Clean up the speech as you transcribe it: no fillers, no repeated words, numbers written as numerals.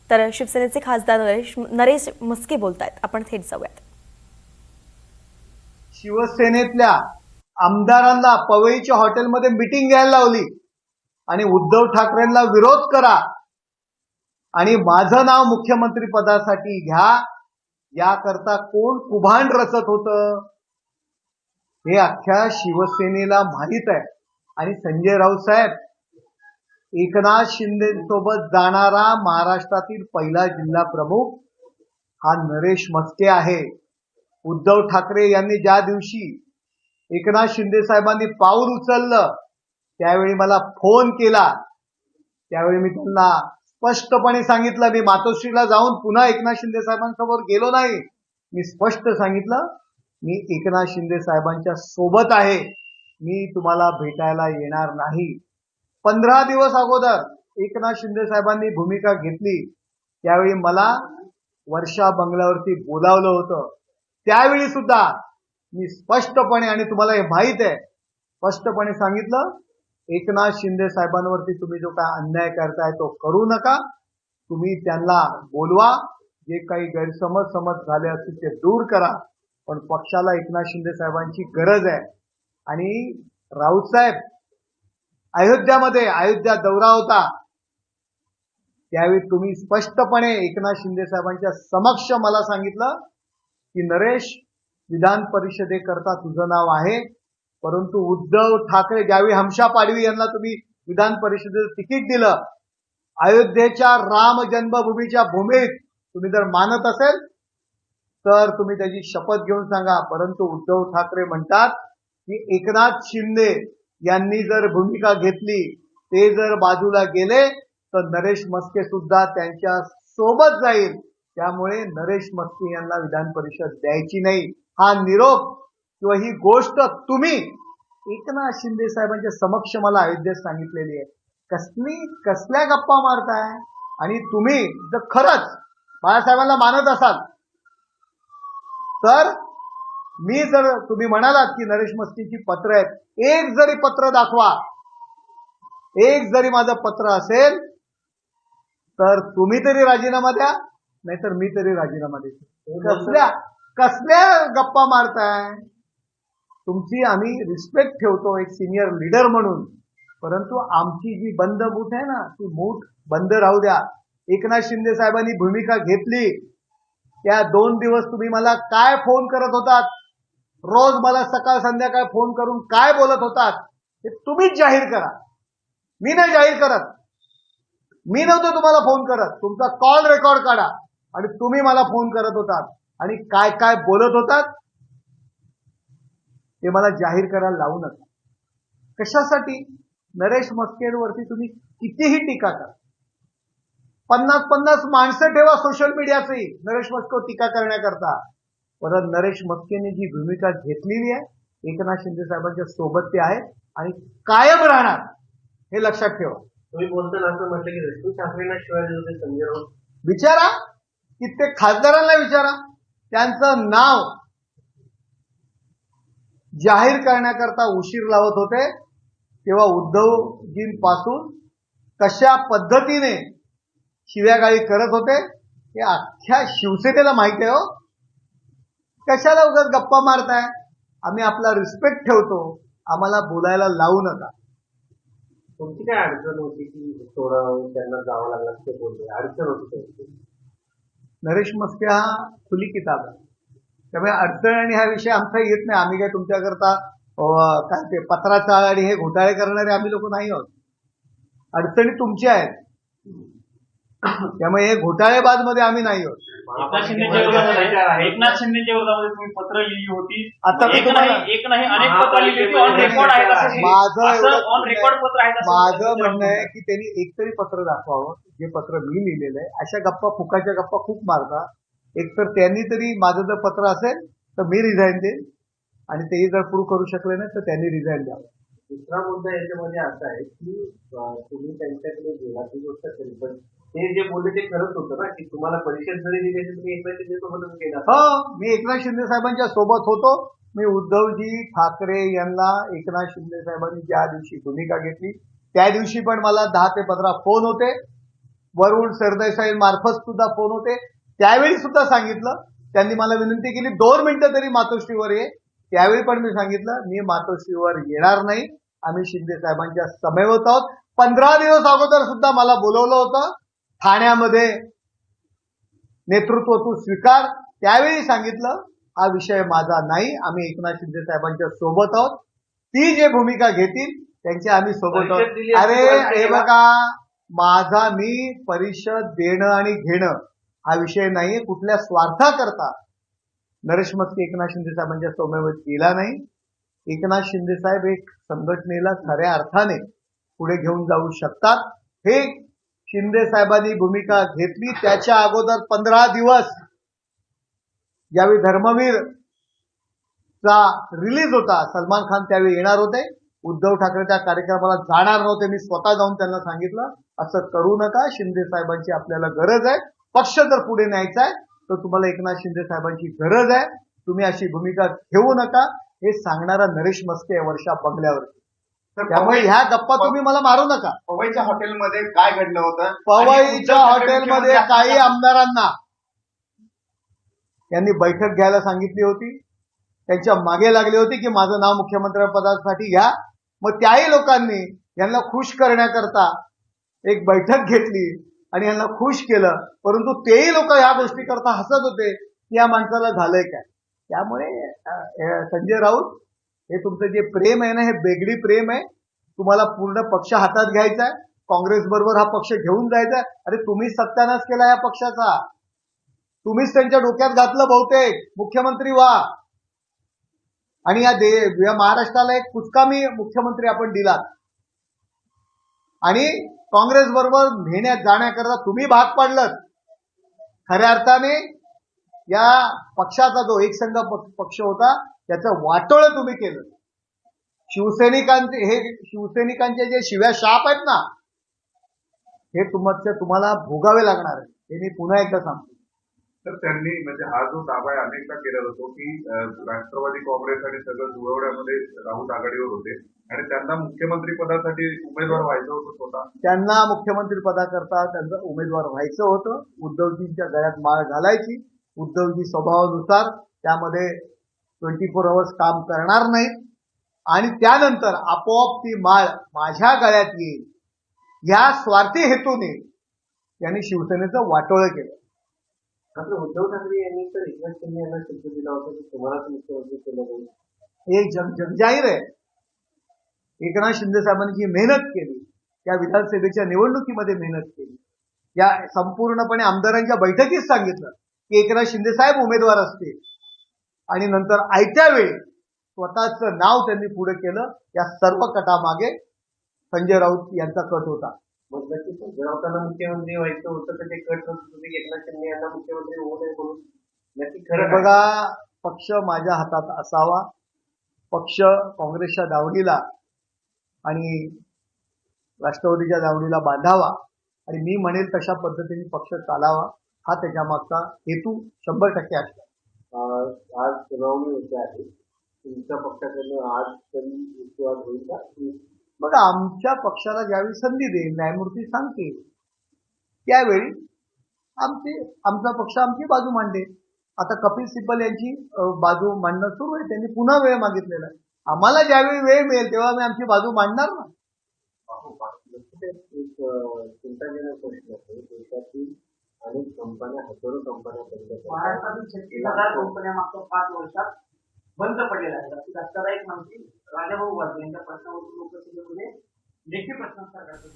तर शिवसेनेचे खासदार नरेश म्हस्के बोलतायत. आपण थेट जाऊयात. शिवसेनेतल्या आमदारांना पवईच्या हॉटेलमध्ये मीटिंग घ्यायला लावली आणि उद्धव ठाकरेंना विरोध करा आणि माझं नाव मुख्यमंत्री पदासाठी घ्या याकरता कोण कुभांड रचत होतं हे अख्ख्या शिवसेनेला माहित आहे. आणि संजय राऊत साहेब, एकनाथ शिंदे सोबत जाणारा महाराष्ट्रातील पहिला जिल्हा प्रमुख हा नरेश म्हस्के आहे. उद्धव ठाकरे यांनी ज्या दिवशी एकनाथ शिंदे साहेबांनी पाऊल उचललं त्यावेळी मला फोन केला. त्यावेळी मी त्यांना स्पष्टपणे सांगितलं, मी मातोश्रीला जाऊन पुन्हा एकनाथ शिंदे साहेबांसमोर गेलो नाही. मी स्पष्ट सांगितलं, मी एकनाथ शिंदे साहेबांच्या सोबत आहे, मी तुम्हाला भेटायला येणार नाही. 15 दिवस अगोदर एकनाथ शिंदे साहेबांनी भूमिका घेतली. त्यावेळी मला वर्षा बंगल्यावरती बोलावलं होतं. त्यावेळी सुद्धा मी स्पष्टपणे, आणि तुम्हाला हे माहित आहे, स्पष्टपणे सांगितलं, एकनाथ शिंदे साहेबांवरती तुम्ही जो काय अन्याय करताय तो करू नका. तुम्ही त्यांना बोलवा, जे काही गैरसमज झाले असतील ते दूर करा, पण पक्षाला एकनाथ शिंदे साहेबांची गरज आहे. आणि राऊत साहेब, अयोध्या दौरा होता त्यावेळी तुम्ही स्पष्टपणे एकनाथ शिंदे साहेबांच्या समक्ष मला सांगितलं की नरेश, विधान परिषदेकरता तुझं नाव आहे, परंतु उद्धव ठाकरे, ज्यावेळी हमशा पाडवी यांना तुम्ही विधान परिषदेचं तिकीट दिलं, अयोध्येच्या राम जन्मभूमीच्या भूमीत तुम्ही जर मानत असेल तर तुम्ही त्याची शपथ घेऊन सांगा. परंतु उद्धव ठाकरे म्हणतात की एकनाथ शिंदे यांनी जर भूमिका घेतली, ते जर बाजूला गेले तर नरेश म्हस्के सुद्धा त्यांच्या सोबत जाईल. त्यामुळे नरेश म्हस्के यांना विधान परिषद द्यायची नाही. हा निरोप किंवा ही गोष्ट तुम्ही एकनाथ शिंदे साहेबांच्या समक्ष मला अयोध्येत सांगितलेली आहे. कसल्या गप्पा मारताय? आणि तुम्ही जर खरंच बाळासाहेबांना मानत असाल तर जर तुम्ही म्हणालात की नरेश म्हस्केची पत्र आहेत, एक जरी पत्र दाखवा, एक जरी माझं पत्र असेल तर तुम्ही तरी राजीनामा द्या, नाहीतर मी तरी राजीनामा देतो. कसल्या गप्पा मारताय? तुमची आम्ही रिस्पेक्ट ठेवतो एक सिनियर लीडर म्हणून, परंतु आमची जी बंद मूठ आहे ना, ती मूठ बंद राहू द्या. एकनाथ शिंदे साहेबांनी भूमिका घेतली त्या 2 दिवस तुम्ही मला काय फोन करत होतात, रोज मला सकाळ संध्याकाळ फोन करून काय बोलत होतात हे तुम्हीच जाहीर करा. मी नाही जाहीर करत. मी नव्हतो तुम्हाला फोन करत. तुमचा कॉल रेकॉर्ड काढा आणि तुम्ही मला फोन करत होतात आणि काय काय बोलत होतात ते मला जाहीर करायला लावू नका. कशासाठी? नरेश म्हस्केंवरती तुम्ही कितीही टीका करा, 50 माणसं ठेवा सोशल मीडियाची नरेश म्हस्केवर टीका करण्याकरता, परत नरेश म्हस्केने जी भूमिका घेतलेली आहे एकनाथ शिंदे साहेबांच्या सोबत ते आहेत आणि कायम राहणार, हे लक्षात ठेवा. तुम्ही बोलताना असं म्हटलं की ऋषी ठाकरेंना शिवाय दिलं ते संजय राऊत. विचारा, कित्येक खासदारांना विचारा, त्यांचं नाव जाहीर करण्याकरता उशीर लावत होते तेव्हा उद्धवजींपासून कशा पद्धतीने शिव्यागाळी करत होते हे अख्ख्या शिवसेनेला माहिती आहे. हो, कशाला उगाच गप्पा मारताय? आम्ही आपला रिस्पेक्ट ठेवतो, आम्हाला बोलायला लावू नका. तुमची काय अडचण होती की थोडं त्यांना जावं लागलं ते बोलले? अडचण होती त्यांची? नरेश म्हस्के हा खुली किताब आहे, त्यामुळे अडचण आणि हा विषय आमचा येत नाही. आम्ही काय तुमच्याकरता काय ते पत्राचा आणि हे घोटाळे करणारे आम्ही लोक नाही आहोत. अडचणी तुमच्या आहेत, त्यामुळे हे घोटाळेबाज मध्ये आम्ही नाही आहोत. एकनाथ शिंदेच्या विरोधामध्ये तुम्ही पत्र लिहिली होती. आता मी तुम्हाला एक नाही अनेक पत्र लिहिली होती. ऑन रेकॉर्ड आहेत ऑन रेकॉर्ड पत्र आहेत. माझं म्हणणं आहे की त्यांनी एकतरी पत्र दाखवावं, जे पत्र मी लिहिलेलं आहे. अशा गप्पा, फुकाच्या गप्पा खूप मारतात. एकतर त्यांनी तरी माझं जर पत्र असेल तर मी रिझाईन देईन, आणि तेही जर प्रूव्ह करू शकले नाही तर त्यांनी रिझाईन द्यावं. दुसरा मुद्दा याच्यामध्ये असा आहे की तुम्ही त्यांच्याकडे गेला ती गोष्ट खरी, पण ते जे बोलले ते खरंच होतं ना की तुम्हाला परिषद जरी दिली असेल तुम्ही एकनाथ शिंदे सोबतच गेला. हो, मी एकनाथ शिंदे साहेबांच्या सोबत होतो. मी उद्धवजी ठाकरे यांना एकनाथ शिंदे साहेबांनी ज्या दिवशी भूमिका घेतली त्या दिवशी पण मला 10 ते 15 फोन होते. वरुण सरदेसाई मार्फत सुद्धा फोन होते, त्यावेळी सुद्धा सांगितलं. त्यांनी मला विनंती केली 2 मिनिटं तरी मातोश्रीवर ये. त्यावेळी पण मी सांगितलं मी मातोश्रीवर येणार नाही. आम्ही शिंदे साहेबांच्या समवेत आहोत. 15 दिवस अगोदर सुद्धा मला बोलवलं होतं ठाण्यामध्ये, नेतृत्व तू स्वीकार. त्यावेळी सांगितलं हा विषय माझा नाही, आम्ही एकनाथ शिंदे साहेबांच्या सोबत आहोत. ती जे भूमिका घेतील त्यांच्या आम्ही सोबत आहोत. अरे हे बघा, माझा मी परिषद देणं आणि घेणं हा विषय नाहीये. कुठल्या स्वार्थाकरता नरेश मस्के एकनाथ शिंदे साहेबांच्या समवेत गेला नाही. एकनाथ शिंदे साहेब एक संघटनेला खऱ्या अर्थाने पुढे घेऊन जाऊ शकतात. हे शिंदे साहेबांनी भूमिका घेतली. त्याच्या अगोदर 15 दिवस ज्यावेळी धर्मवीर चा रिलीज होता, सलमान खान त्यावेळी येणार होते. उद्धव ठाकरे त्या कार्यक्रमाला जाणार नव्हते. मी स्वतः जाऊन त्यांना सांगितलं असं करू नका, शिंदे साहेबांची आपल्याला गरज आहे. पक्ष जर पुढे न्यायचा आहे तर तुम्हाला एकनाथ शिंदे साहेबांची गरज आहे. तुम्ही अशी भूमिका घेऊ नका. हे सांगणारा नरेश मस्के वर्षा बंगल्यावर. त्यामुळे ह्या गप्पा तुम्ही मला मारू नका. पवईच्या हॉटेलमध्ये काय घडलं होतं? पवईच्या हॉटेलमध्ये काही आमदारांना त्यांनी बैठक घ्यायला सांगितली होती. त्यांच्या मागे लागली होती की माझं नाव मुख्यमंत्री पदासाठी घ्या. मग त्याही लोकांनी यांना खुश करण्याकरता एक बैठक घेतली आणि यांना खुश केलं. परंतु तेही लोक ह्या गोष्टी करता हसत होते की या माणसाला झालंय काय. त्यामुळे संजय राऊत, हे तुमचं जे प्रेम आहे ना, हे बेगडी प्रेम आहे. तुम्हाला पूर्ण पक्ष हातात घ्यायचा आहे, काँग्रेस बरोबर हा पक्ष घेऊन जायचा आहे. अरे तुम्हीच सत्यानाश केला या पक्षाचा, तुम्हीच त्यांच्या डोक्यात घातलं बहुतेक मुख्यमंत्री व्हा. आणि या महाराष्ट्राला एक कुचकामी मुख्यमंत्री आपण दिलात आणि काँग्रेस बरोबर नेण्यात जाण्याकरता तुम्ही भाग पडलत. खऱ्या अर्थाने या पक्षाचा जो एकसंघ पक्ष होता त्याचं वाटोळं तुम्ही केलं. शिवसैनिकांचे जे शिव्या शाप आहेत ना, हे तुम्हाला भोगावे लागणार आहे. हे मी पुन्हा एकदा सांगतो. तर त्यांनी म्हणजे हा जो दावा आहे अनेकदा केला जातो की राष्ट्रवादी काँग्रेस आणि सगळं जुळवण्यामध्ये राहुल आघाडीवर होते आणि त्यांना मुख्यमंत्री पदासाठी उमेदवार व्हायचं होतं स्वतः. त्यांना मुख्यमंत्री पदाकरता त्यांचं उमेदवार व्हायचं होतं. उद्धवजींच्या गळ्यात माळ घालायची. उद्धवजी स्वभावानुसार त्यामध्ये 24 आवर्स काम करणार नाहीत आणि त्यानंतर आपोआप ती माळ माझ्या गळ्यात येईल, या स्वार्थी हेतूने त्यांनी शिवसेनेचं वाटोळं केलं. मात्र उद्धव ठाकरे यांनी तर एकनाथ शिंदे यांना शब्द दिला होता की तुम्हालाच मुख्यमंत्री केलं जाईल. हे जगजाहीर आहे. एकनाथ शिंदे साहेबांनी जी मेहनत केली, त्या विधानसभेच्या निवडणुकीमध्ये मेहनत केली, या संपूर्णपणे आमदारांच्या बैठकीत सांगितलं की एकनाथ शिंदे साहेब उमेदवार असतील आणि नंतर आयत्या वेळी स्वतःचं नाव त्यांनी पुढे केलं. या सर्व कटामागे संजय राऊत यांचा कट होता. मग नक्की संजय राऊतांना मुख्यमंत्री व्हायचं होतं तर ते कट होत होते की एकनाथ शिंदे यांना मुख्यमंत्री होऊ नये म्हणून. नक्की खरं काय? बघा, पक्ष माझ्या हातात असावा, पक्ष काँग्रेसच्या दावणीला आणि राष्ट्रवादीच्या दावणीला बांधावा आणि मी म्हणेल तशा पद्धतीने पक्ष चालावा, हा त्याच्या मागचा हेतू 100% असतो. आज सुनावणी होते आहे, तुमच्या पक्षाकडनं आज तरी युक्तिवाद होईल का? बघा, आमच्या पक्षाला ज्यावेळी संधी देईल, न्यायमूर्ती सांगतील, त्यावेळी आमचा पक्ष आमची बाजू मांडेल. आता कपिल सिब्बल यांची बाजू मांडणं सुरू आहे. त्यांनी पुन्हा वेळ मागितलेला आहे. आम्हाला ज्यावेळी वेळ मिळेल तेव्हा आम्ही आमची बाजू मांडणार ना. एक चिंताजनक प्रश्न आहे. देशातील अनेक कंपन्या, हजारो कंपन्या महाराष्ट्रातील 36,000 कंपन्या मागच्या 5 वर्षात बंद पडलेल्या आहेत. अशी धक्कादायक माहिती राजाभाऊ वाजे यांच्या प्रश्नावरून लोकसभेमध्ये लेखी प्रश्नोत्तर करतात.